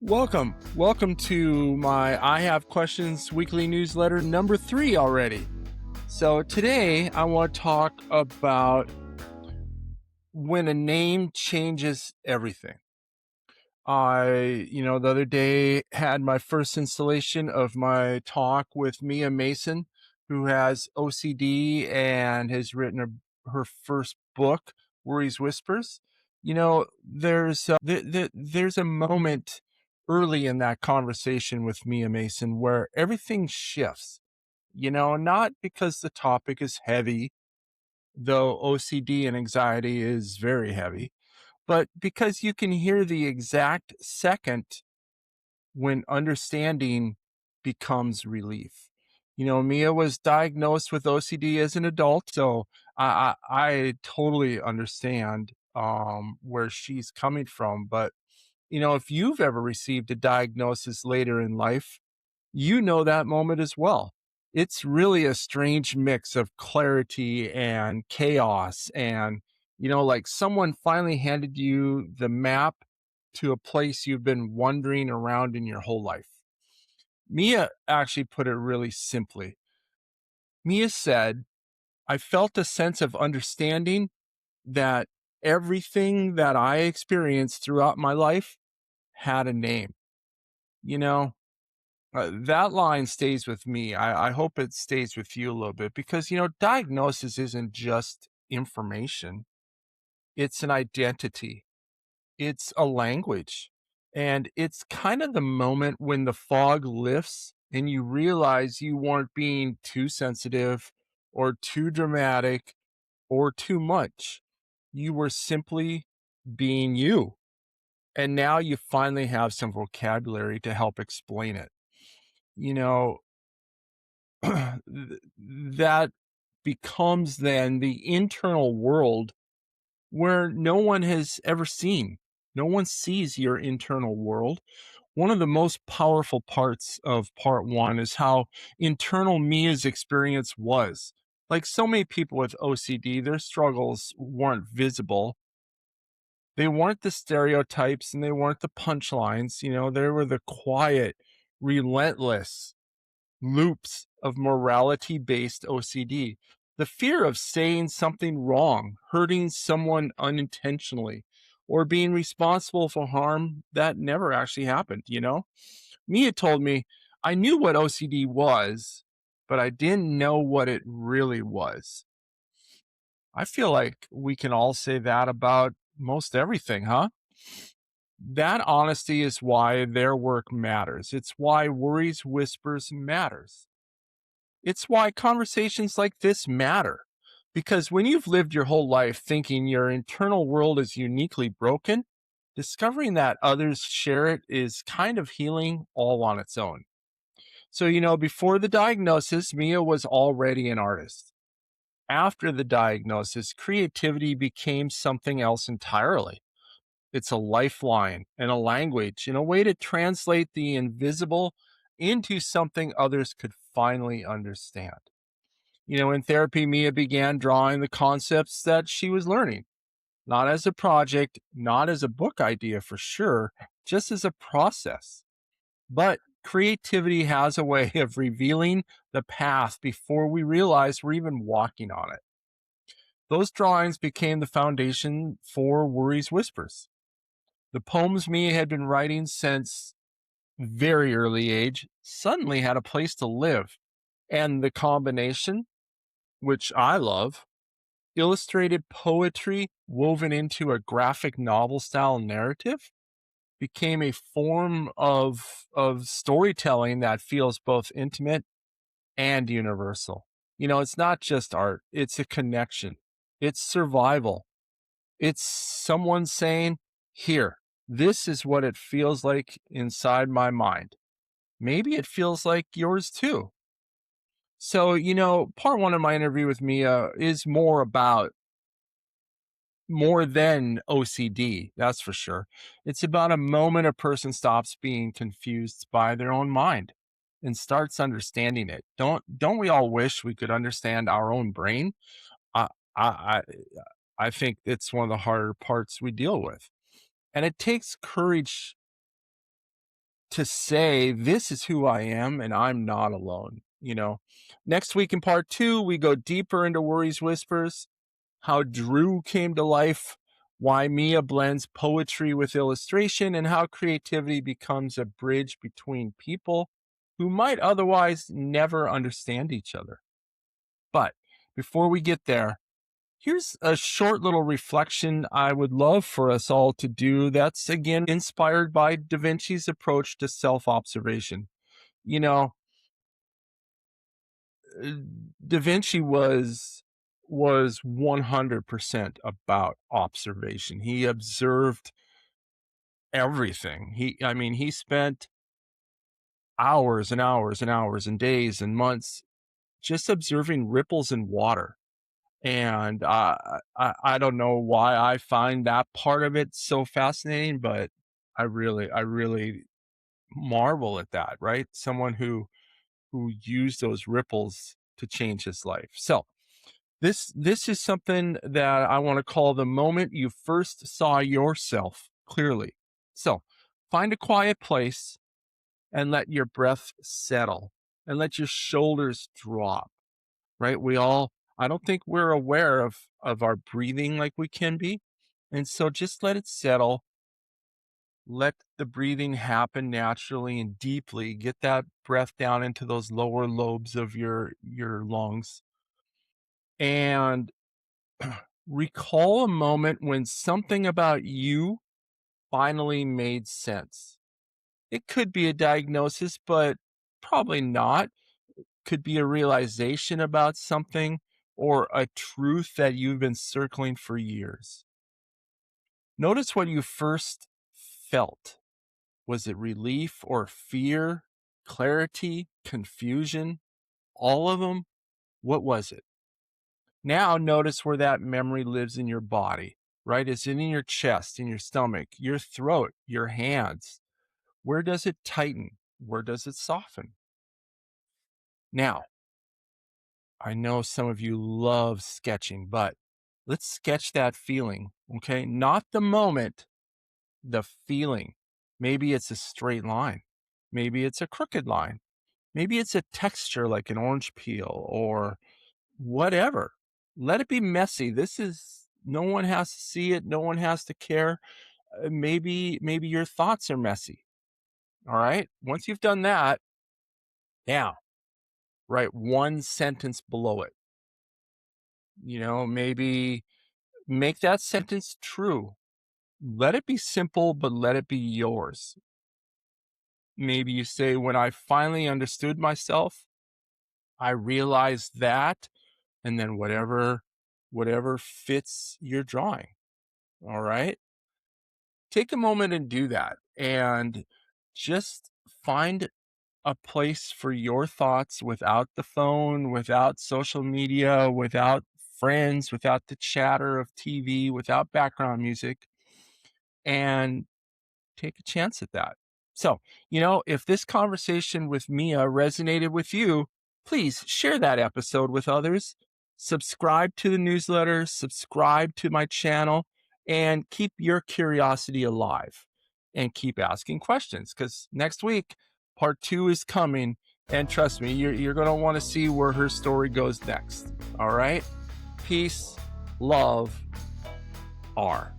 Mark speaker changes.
Speaker 1: Welcome to my I Have Questions weekly newsletter number 3 already. So today I want to talk about when a name changes everything. The other day had my first installation of my talk with Mia Mason, who has OCD and has written her first book, Worries Whispers. There's a moment early in that conversation with Mia Mason where everything shifts. Not because the topic is heavy, though OCD and anxiety is very heavy, but because you can hear the exact second when understanding becomes relief. Mia was diagnosed with OCD as an adult, so I totally understand where she's coming from. But if you've ever received a diagnosis later in life, that moment as well. It's really a strange mix of clarity and chaos. And, like someone finally handed you the map to a place you've been wandering around in your whole life. Mia actually put it really simply. Mia said, I felt a sense of understanding that everything that I experienced throughout my life had a name. That line stays with me. I hope it stays with you a little bit because, diagnosis isn't just information. It's an identity. It's a language. And it's kind of the moment when the fog lifts and you realize you weren't being too sensitive or too dramatic or too much. You were simply being you. And now you finally have some vocabulary to help explain it. you know, that becomes then the internal world where no one has ever seen. No one sees your internal world. One of the most powerful parts of part one is how internal Mia's experience was. Like so many people with OCD, their struggles weren't visible. They weren't the stereotypes and they weren't the punchlines. They were the quiet, relentless loops of morality based OCD. The fear of saying something wrong, hurting someone unintentionally, or being responsible for harm that never actually happened. Mia told me I knew what OCD was, but I didn't know what it really was. I feel like we can all say that about most everything, huh? That honesty is why their work matters. It's why Worries Whispers matters. It's why conversations like this matter. Because when you've lived your whole life thinking your internal world is uniquely broken, discovering that others share it is kind of healing all on its own. So, before the diagnosis, Mia was already an artist. After the diagnosis, creativity became something else entirely. It's a lifeline and a language and a way to translate the invisible into something others could finally understand. In therapy, Mia began drawing the concepts that she was learning, not as a project, not as a book idea for sure, just as a process. But creativity has a way of revealing the path before we realize we're even walking on it. Those drawings became the foundation for Worries Whispers. The poems Mia had been writing since very early age suddenly had a place to live. And the combination, which I love, illustrated poetry woven into a graphic novel style narrative, became a form of storytelling that feels both intimate and universal. It's not just art, it's a connection. It's survival. It's someone saying, here, this is what it feels like inside my mind. Maybe it feels like yours too. So, part one of my interview with Mia is more than OCD, that's for sure. It's about a moment a person stops being confused by their own mind and starts understanding it. Don't we all wish we could understand our own brain? I I I think it's one of the harder parts we deal with. And it takes courage to say, this is who I am and I'm not alone. Next week in part 2, we go deeper into Worry's Whispers, how Drew came to life, why Mia blends poetry with illustration, and how creativity becomes a bridge between people who might otherwise never understand each other. But before we get there, here's a short little reflection I would love for us all to do that's, again, inspired by Da Vinci's approach to self-observation. You know, Da Vinci was 100% about observation. He observed everything. He spent hours and hours and hours and days and months just observing ripples in water. And I don't know why I find that part of it so fascinating, but I really marvel at that, right? Someone who used those ripples to change his life. So this is something that I want to call the moment you first saw yourself clearly. So find a quiet place and let your breath settle and let your shoulders drop, right? I don't think we're aware of our breathing like we can be. And so just let it settle. Let the breathing happen naturally and deeply. Get that breath down into those lower lobes of your lungs. And recall a moment when something about you finally made sense. It could be a diagnosis, but probably not. Could be a realization about something or a truth that you've been circling for years. Notice what you first felt. Was it relief or fear, clarity, confusion, all of them? What was it? Now notice where that memory lives in your body, right? Is it in your chest, in your stomach, your throat, your hands? Where does it tighten? Where does it soften? Now, I know some of you love sketching, but let's sketch that feeling, okay? Not the moment, the feeling. Maybe it's a straight line. Maybe it's a crooked line. Maybe it's a texture like an orange peel or whatever. Let it be messy. No one has to see it. No one has to care. Maybe your thoughts are messy. All right. Once you've done that, now write one sentence below it. Maybe make that sentence true. Let it be simple, but let it be yours. Maybe you say, when I finally understood myself, I realized that, and then whatever fits your drawing. All right. Take a moment and do that, and just find a place for your thoughts without the phone, without social media, without friends, without the chatter of TV, without background music, and take a chance at that. So, if this conversation with Mia resonated with you, please share that episode with others. Subscribe to the newsletter, subscribe to my channel, and keep your curiosity alive and keep asking questions, because next week, part 2 is coming. And trust me, you're going to want to see where her story goes next. All right. Peace, love, R.